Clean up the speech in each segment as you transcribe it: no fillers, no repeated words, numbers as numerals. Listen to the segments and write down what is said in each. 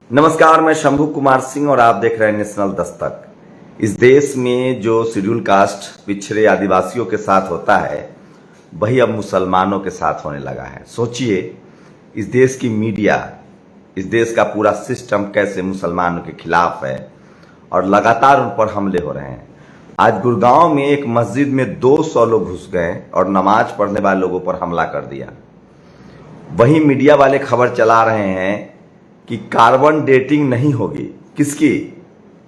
नमस्कार, मैं शंभू कुमार सिंह और आप देख रहे हैं नेशनल दस्तक। इस देश में जो शेड्यूल कास्ट पिछड़े आदिवासियों के साथ होता है वही अब मुसलमानों के साथ होने लगा है। सोचिए, इस देश की मीडिया, इस देश का पूरा सिस्टम कैसे मुसलमानों के खिलाफ है और लगातार उन पर हमले हो रहे हैं। आज गुड़गांव में एक मस्जिद में 200 लोग घुस गए और नमाज पढ़ने वाले लोगों पर हमला कर दिया। वहीं मीडिया वाले खबर चला रहे हैं कि कार्बन डेटिंग नहीं होगी। किसकी?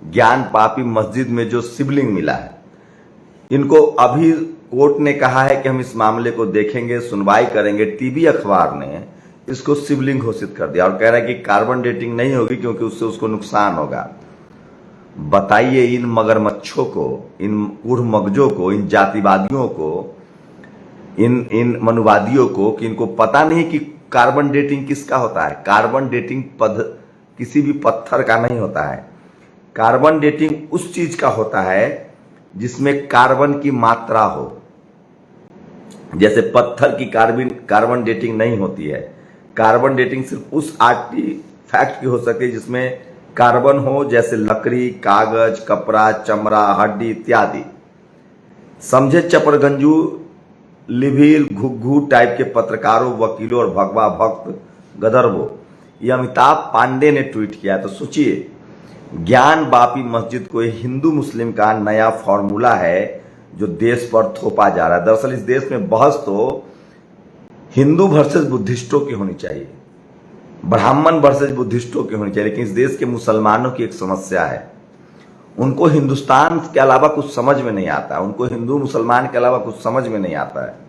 ज्ञान पापी मस्जिद में जो शिवलिंग मिला है। इनको अभी कोर्ट ने कहा है कि हम इस मामले को देखेंगे, सुनवाई करेंगे। टीवी अखबार ने इसको शिवलिंग घोषित कर दिया और कह रहा है कि कार्बन डेटिंग नहीं होगी क्योंकि उससे उसको नुकसान होगा। बताइए इन मगरमच्छों को, इन कूढ़ मगजों को, इन जातिवादियों को, इन मनुवादियों को कि इनको पता नहीं कि कार्बन डेटिंग किसका होता है। कार्बन डेटिंग किसी भी पत्थर का नहीं होता है। कार्बन डेटिंग उस चीज का होता है जिसमें कार्बन की मात्रा हो। जैसे पत्थर की कार्बन डेटिंग नहीं होती है। कार्बन डेटिंग सिर्फ उस आर्टिफैक्ट की हो सकती है जिसमें कार्बन हो, जैसे लकड़ी, कागज, कपड़ा, चमड़ा, हड्डी इत्यादि। समझे चपरगंजू, लिभिल, घुग्घू टाइप के पत्रकारों, वकीलों और भगवा भक्त गदरवो। ये अमिताभ पांडे ने ट्वीट किया। तो सोचिए, ज्ञान बापी मस्जिद को हिंदू मुस्लिम का नया फॉर्मूला है जो देश पर थोपा जा रहा है। दरअसल इस देश में बहस तो हिंदू वर्सेस बुद्धिस्टों की होनी चाहिए, ब्राह्मण वर्सेस बुद्धिस्टों की होनी चाहिए। लेकिन इस देश के मुसलमानों की एक समस्या है, उनको हिंदुस्तान के अलावा कुछ समझ में नहीं आता। उनको हिंदू मुसलमान के अलावा कुछ समझ में नहीं आता है।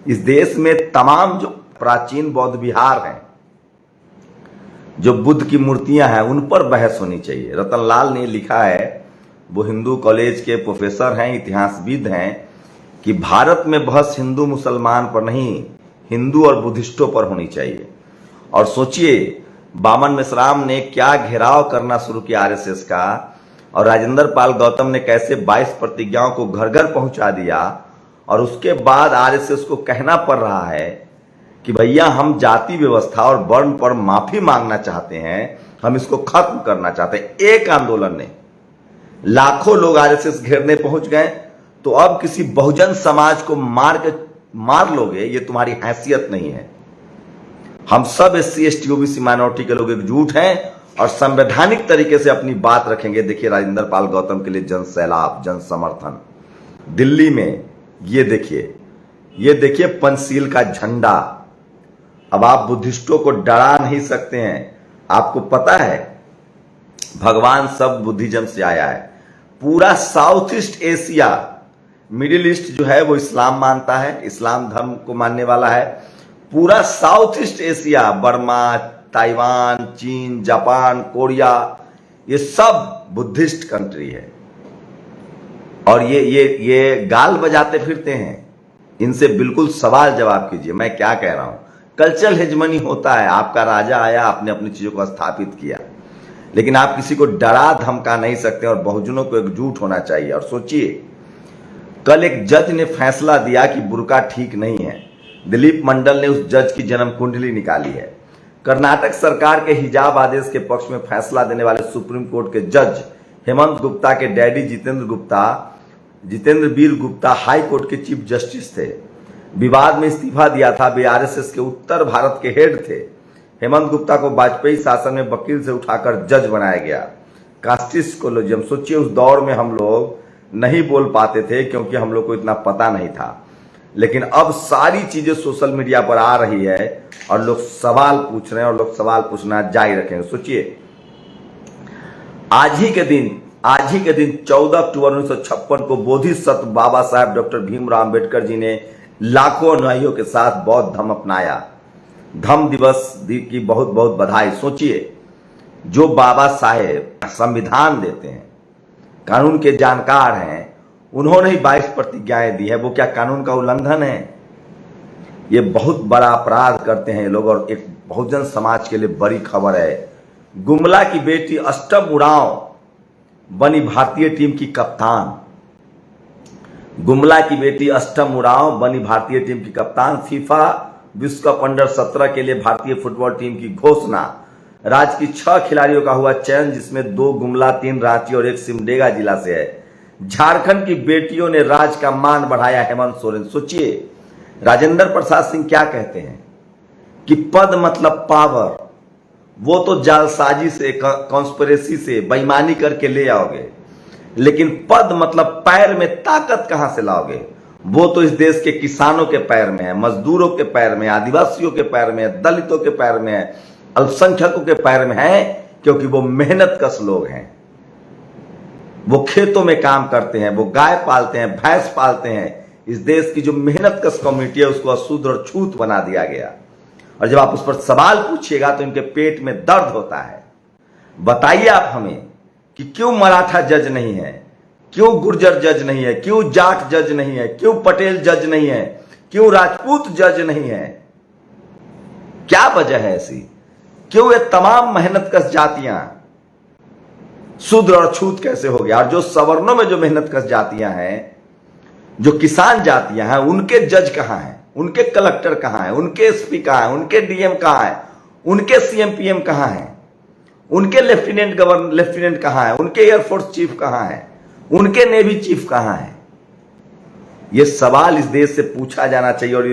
इस देश में तमाम जो प्राचीन बौद्ध विहार हैं, जो बुद्ध की मूर्तियां हैं, उन पर बहस होनी चाहिए। रतन लाल ने लिखा है, वो हिंदू कॉलेज के प्रोफेसर हैं, इतिहासविद हैं, कि भारत में बहस हिंदू मुसलमान पर नहीं, हिंदू और बुद्धिस्टों पर होनी चाहिए। और सोचिए, बामन मेश्राम ने क्या घेराव करना शुरू किया आरएसएस का, और राजेंद्र पाल गौतम ने कैसे 22 प्रतिज्ञाओं को घर घर पहुंचा दिया। और उसके बाद आरएसएस को कहना पड़ रहा है कि भैया हम जाति व्यवस्था और वर्ण पर माफी मांगना चाहते हैं, हम इसको खत्म करना चाहते हैं। एक आंदोलन ने लाखों लोग आरएसएस घेरने पहुंच गए, तो अब किसी बहुजन समाज को मार लोगे, ये तुम्हारी हैसियत नहीं है। हम सब एससी एसटी ओबीसी माइनॉरिटी के लोग एकजुट हैं और संवैधानिक तरीके से अपनी बात रखेंगे। देखिए, राजेंद्र पाल गौतम के लिए जन सैलाब, जन समर्थन दिल्ली में। ये देखिए पंचशील का झंडा। अब आप बुद्धिस्टों को डरा नहीं सकते हैं। आपको पता है, भगवान सब बुद्धिज्म से आया है। पूरा south east Asia, middle east जो है वो इस्लाम मानता है, इस्लाम धर्म को मानने वाला है। पूरा south east Asia, Burma, Taiwan, चीन, जापान, कोरिया, ये सब बुद्धिस्ट कंट्री है। और ये गाल बजाते फिरते हैं। इनसे बिल्कुल सवाल जवाब कीजिए, मैं क्या कह रहा हूं। कल्चरल हेजमनी होता है, आपका राजा आया, आपने अपनी चीजों को स्थापित किया, लेकिन आप किसी को डरा धमका नहीं सकते और बहुजनों को एकजुट होना चाहिए। और सोचिए, कल एक जज ने फैसला दिया कि बुर्का ठीक नहीं है। दिलीप मंडल ने उस जज की जन्म कुंडली निकाली है। कर्नाटक सरकार के हिजाब आदेश के पक्ष में फैसला देने वाले सुप्रीम कोर्ट के जज हेमंत गुप्ता के डैडी जितेंद्र वीर गुप्ता हाई कोर्ट के चीफ जस्टिस थे। विवाद में इस्तीफा दिया था। वे आरएसएस के उत्तर भारत के हेड थे। हेमंत गुप्ता को वाजपेयी शासन में वकील से उठाकर जज बनाया गया। कास्टिस कोलोजियम। सोचिए, उस दौर में हम लोग नहीं बोल पाते थे क्योंकि हम लोग को इतना पता नहीं था, लेकिन अब सारी चीजें सोशल मीडिया पर आ रही है और लोग सवाल पूछ रहे हैं और लोग सवाल पूछना जारी रखेंगे। सोचिए, आज ही के दिन 14 अक्टूबर 1956 को बोधिसत्व बाबा साहेब डॉक्टर भीमराव अंबेडकर जी ने लाखों अनुयायियों के साथ बौद्ध धर्म अपनाया। धम्म दिवस की बहुत बहुत बधाई। सोचिए, जो बाबा साहेब संविधान देते हैं, कानून के जानकार हैं, उन्होंने ही 22 प्रतिज्ञाएं दी है। वो क्या कानून का उल्लंघन है? ये बहुत बड़ा अपराध करते हैं लोग। और एक बहुजन समाज के लिए बड़ी खबर है, गुमला की बेटी अष्टम उरांव बनी भारतीय टीम की कप्तान। गुमला की बेटी अष्टम उरांव बनी भारतीय टीम की कप्तान। फीफा विश्व कप अंडर 17 के लिए भारतीय फुटबॉल टीम की घोषणा। राज्य की 6 खिलाड़ियों का हुआ चयन, जिसमें 2 गुमला, 3 रांची और 1 सिमडेगा जिला से है। झारखंड की बेटियों ने राज्य का मान बढ़ाया, हेमंत सोरेन। सोचिए राजेंद्र प्रसाद सिंह क्या कहते हैं कि पद मतलब पावर, वो तो जालसाजी से, कॉन्स्पिरेसी से, बेईमानी करके ले आओगे, लेकिन पद मतलब पैर में ताकत कहां से लाओगे? वो तो इस देश के किसानों के पैर में है, मजदूरों के पैर में, आदिवासियों के पैर में है, दलितों के पैर में है, अल्पसंख्यकों के पैर में है, क्योंकि वो मेहनत कश लोग हैं। वो खेतों में काम करते हैं, वो गाय पालते हैं, भैंस पालते हैं। इस देश की जो मेहनत कश कम्युनिटी है उसको अशुद्ध और छूत बना दिया गया। और जब आप उस पर सवाल पूछिएगा तो इनके पेट में दर्द होता है। बताइए आप हमें कि क्यों मराठा जज नहीं है, क्यों गुर्जर जज नहीं है, क्यों जाट जज नहीं है, क्यों पटेल जज नहीं है, क्यों राजपूत जज नहीं है? क्या वजह है ऐसी? क्यों ये तमाम मेहनतकश जातियां शूद्र और छूत कैसे हो गया? और जो सवर्णों में जो मेहनतकश जातियां हैं, जो किसान जातियां हैं, उनके जज कहां हैं? उनके कलेक्टर कहां हैं? उनके एसपी कहां हैं? उनके डीएम कहां हैं? उनके सीएम पीएम कहां हैं? उनके लेफ्टिनेंट कहां है? उनके एयरफोर्स चीफ कहां है? उनके नेवी चीफ कहां है? यह सवाल इस देश से पूछा जाना चाहिए और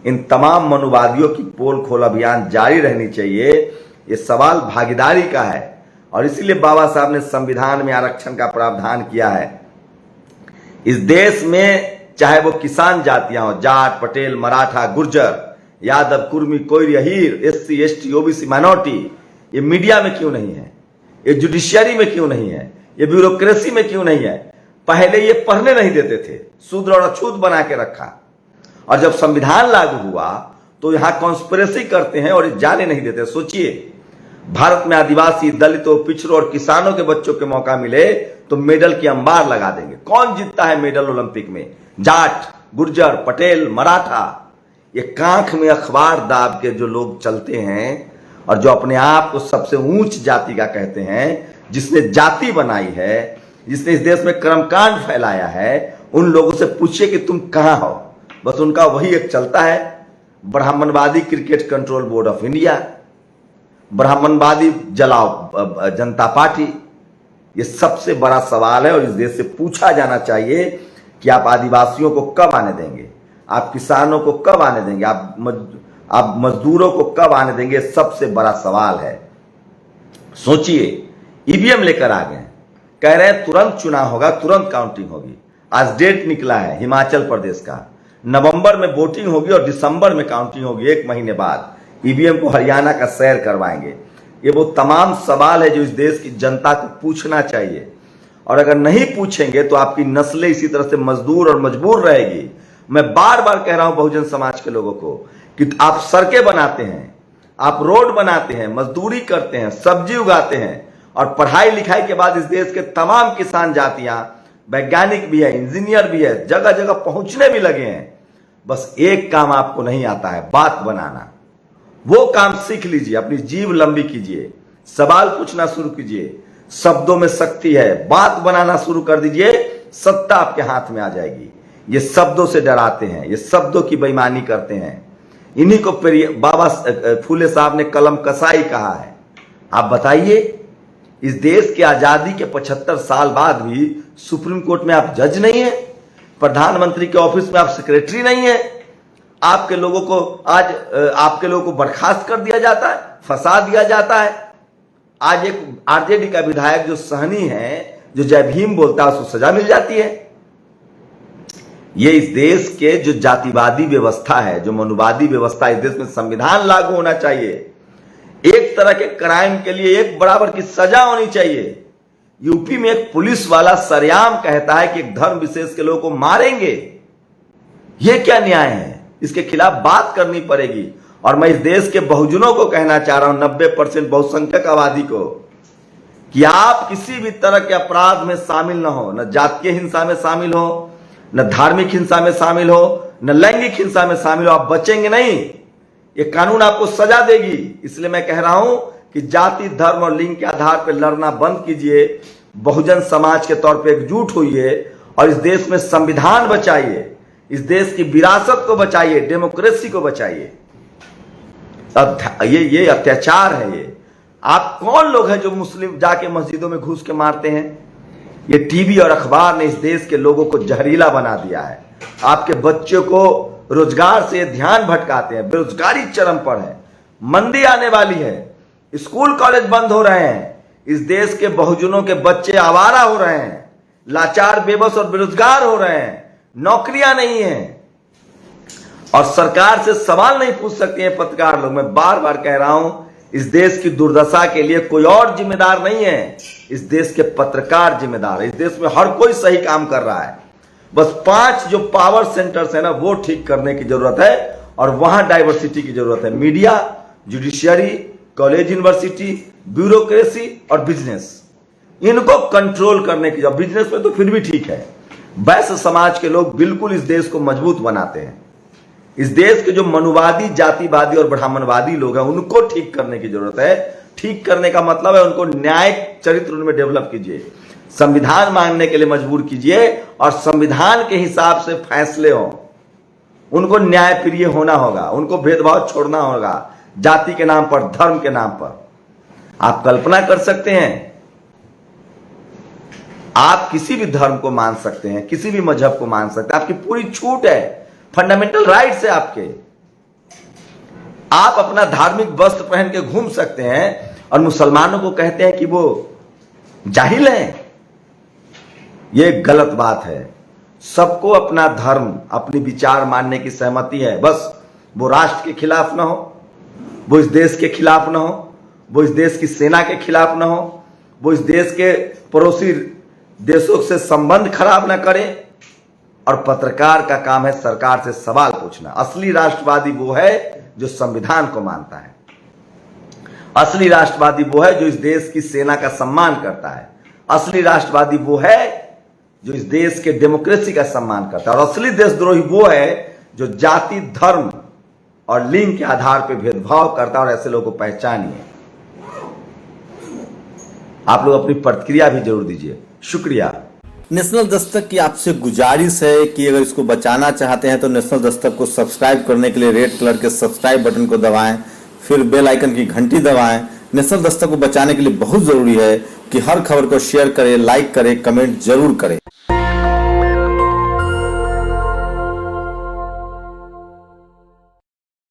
इन तमाम मनुवादियों की पोल खोल अभियान जारी रहनी चाहिए। यह सवाल भागीदारी का है और इसीलिए बाबा साहब ने संविधान में आरक्षण का प्रावधान किया है। इस देश में चाहे वो किसान जातियां हो, जाट, पटेल, मराठा, गुर्जर, यादव, कुर्मी, कोई, Ahir, SC, ST, OBC, minority, ये मीडिया में क्यों नहीं है? ये जुडिशियरी में क्यों नहीं है? ये ब्यूरोक्रेसी में क्यों नहीं है? पहले ये पढ़ने नहीं देते थे, शूद्र और अछूत बना के रखा, और जब संविधान लागू हुआ तो यहां कॉन्स्पिरेसी करते हैं और जाने नहीं देते। सोचिए भारत में आदिवासी, दलितों, पिछड़ों और किसानों के बच्चों के मौका मिले तो मेडल की अंबार लगा देंगे। कौन जीतता है मेडल ओलंपिक में? जाट, गुर्जर, पटेल, मराठा। ये कांख में अखबार दाब के जो लोग चलते हैं और जो अपने आप को सबसे ऊंच जाति का कहते हैं, जिसने जाति बनाई है, जिसने इस देश में कर्मकांड फैलाया है, उन लोगों से पूछिए कि तुम कहां हो। बस उनका वही एक चलता है, ब्राह्मणवादी cricket control board of India, ब्राह्मणवादी जलाओ जनता पार्टी। ये सबसे बड़ा सवाल है और इस देश से पूछा जाना चाहिए कि आप आदिवासियों को कब आने देंगे, आप किसानों को कब आने देंगे, आप मजदूरों को कब आने देंगे? सबसे बड़ा सवाल है। सोचिए ईवीएम लेकर आ गए, कह रहे हैं तुरंत चुनाव होगा, तुरंत काउंटिंग होगी। आज डेट निकला है हिमाचल प्रदेश का, नवंबर में वोटिंग होगी और दिसंबर में काउंटिंग होगी। 1 महीने बाद ईवीएम को हरियाणा का सैर करवाएंगे। ये वो तमाम सवाल है जो इस देश की जनता को पूछना चाहिए, और अगर नहीं पूछेंगे तो आपकी नस्लें इसी तरह से मजदूर और मजबूर रहेगी। मैं बार बार कह रहा हूं बहुजन समाज के लोगों को कि आप सड़कें बनाते हैं, आप रोड बनाते हैं, मजदूरी करते हैं, सब्जी उगाते हैं, और पढ़ाई लिखाई के बाद इस देश के तमाम किसान जातियां वैज्ञानिक भी है, इंजीनियर भी है, जगह जगह पहुंचने भी लगे हैं। बस एक काम आपको नहीं आता है, बात बनाना। वो काम सीख लीजिए, अपनी जीभ लंबी कीजिए, सवाल पूछना शुरू कीजिए। शब्दों में शक्ति है, बात बनाना शुरू कर दीजिए, सत्ता आपके हाथ में आ जाएगी। ये शब्दों से डराते हैं, ये शब्दों की बेईमानी करते हैं। इन्हीं को बाबा फूले साहब ने कलम कसाई कहा है। आप बताइए, इस देश की आजादी के 75 साल बाद भी सुप्रीम कोर्ट में आप जज नहीं है, प्रधानमंत्री के ऑफिस में आप सेक्रेटरी नहीं है, आपके लोगों को आज आपके लोगों को बर्खास्त कर दिया जाता है, फंसा दिया जाता है। आज एक आरजेडी का विधायक जो सहनी है, जो जय भीम बोलता है, उसको सजा मिल जाती है। ये इस देश के जो जातिवादी व्यवस्था है, जो मनुवादी व्यवस्था, इस देश में संविधान लागू होना चाहिए। एक तरह के क्राइम के लिए एक बराबर की सजा होनी चाहिए। यूपी में एक पुलिस वाला सरेआम कहता है कि एक धर्म विशेष के लोगों को मारेंगे। यह क्या न्याय है? इसके खिलाफ बात करनी पड़ेगी। और मैं इस देश के बहुजनों को कहना चाह रहा हूं, 90% बहुसंख्यक आबादी को, कि आप किसी भी तरह के अपराध में शामिल न हो, न जातीय हिंसा में शामिल हो, न धार्मिक हिंसा में शामिल हो, न लैंगिक हिंसा में शामिल हो। आप बचेंगे नहीं, ये कानून आपको सजा देगी। इसलिए मैं कह रहा हूं कि जाति, धर्म और लिंग के आधार पर लड़ना बंद कीजिए, बहुजन समाज के तौर पर एकजुट होइए और इस देश में संविधान बचाइए, इस देश की विरासत को बचाइए, डेमोक्रेसी को बचाइए। ये अत्याचार है। ये आप कौन लोग हैं जो मुस्लिम जाके मस्जिदों में घुस के मारते हैं? ये टीवी और अखबार ने इस देश के लोगों को जहरीला बना दिया है। आपके बच्चों को रोजगार से ध्यान भटकाते हैं। बेरोजगारी चरम पर है, मंदी आने वाली है, स्कूल कॉलेज बंद हो रहे हैं, इस देश के बहुजनों के बच्चे आवारा हो रहे हैं, लाचार बेबस और बेरोजगार हो रहे हैं, नौकरियां नहीं है और सरकार से सवाल नहीं पूछ सकते हैं पत्रकार लोग। मैं बार बार कह रहा हूं, इस देश की दुर्दशा के लिए कोई और जिम्मेदार नहीं है, इस देश के पत्रकार जिम्मेदार है। इस देश में हर कोई सही काम कर रहा है, बस 5 जो पावर सेंटर्स है ना, वो ठीक करने की जरूरत है और वहां डाइवर्सिटी की जरूरत है। Media, judiciary, college, university, bureaucracy और बिजनेस, इनको कंट्रोल करने की जरूरत। बिजनेस में तो फिर भी ठीक है, वैश्य समाज के लोग बिल्कुल इस देश को मजबूत बनाते हैं। इस देश के जो मनुवादी, जातिवादी और ब्राह्मणवादी लोग हैं, उनको ठीक करने की जरूरत है। ठीक करने का मतलब है उनको न्यायिक चरित्र उनमें डेवलप कीजिए, संविधान मानने के लिए मजबूर कीजिए और संविधान के हिसाब से फैसले हों। उनको न्यायप्रिय होना होगा, उनको भेदभाव छोड़ना होगा, जाति के नाम पर, धर्म के नाम पर। आप कल्पना कर सकते हैं, आप किसी भी धर्म को मान सकते हैं, किसी भी मजहब को मान सकते हैं, आपकी पूरी छूट है, फंडामेंटल राइट्स है आपके। आप अपना धार्मिक वस्त्र पहन के घूम सकते हैं और मुसलमानों को कहते हैं कि वो जाहिल हैं। ये गलत बात है। सबको अपना धर्म, अपनी विचार मानने की सहमति है, बस वो राष्ट्र के खिलाफ ना हो, वो इस देश के खिलाफ ना हो, वो इस देश की सेना के खिलाफ ना हो, वो इस देश के पड़ोसी देशों से संबंध खराब ना करे। और पत्रकार का काम है सरकार से सवाल पूछना। असली राष्ट्रवादी वो है जो संविधान को मानता है, असली राष्ट्रवादी वो है जो इस देश की सेना का सम्मान करता है, असली राष्ट्रवादी वो है जो इस देश के डेमोक्रेसी का सम्मान करता है और असली देशद्रोही वो है जो जाति, धर्म और लिंग के आधार पर भेदभाव करता है। और ऐसे लोगों को पहचानिए। आप लोग अपनी प्रतिक्रिया भी जरूर दीजिए। शुक्रिया। नेशनल दस्तक की आपसे गुजारिश है कि अगर इसको बचाना चाहते हैं तो नेशनल दस्तक को सब्सक्राइब करने के लिए रेड कलर के सब्सक्राइब बटन को दबाएं, फिर बेल आइकन की घंटी दबाएं। नेशनल दस्तक को बचाने के लिए बहुत जरूरी है कि हर खबर को शेयर करें, लाइक करें, कमेंट जरूर करें।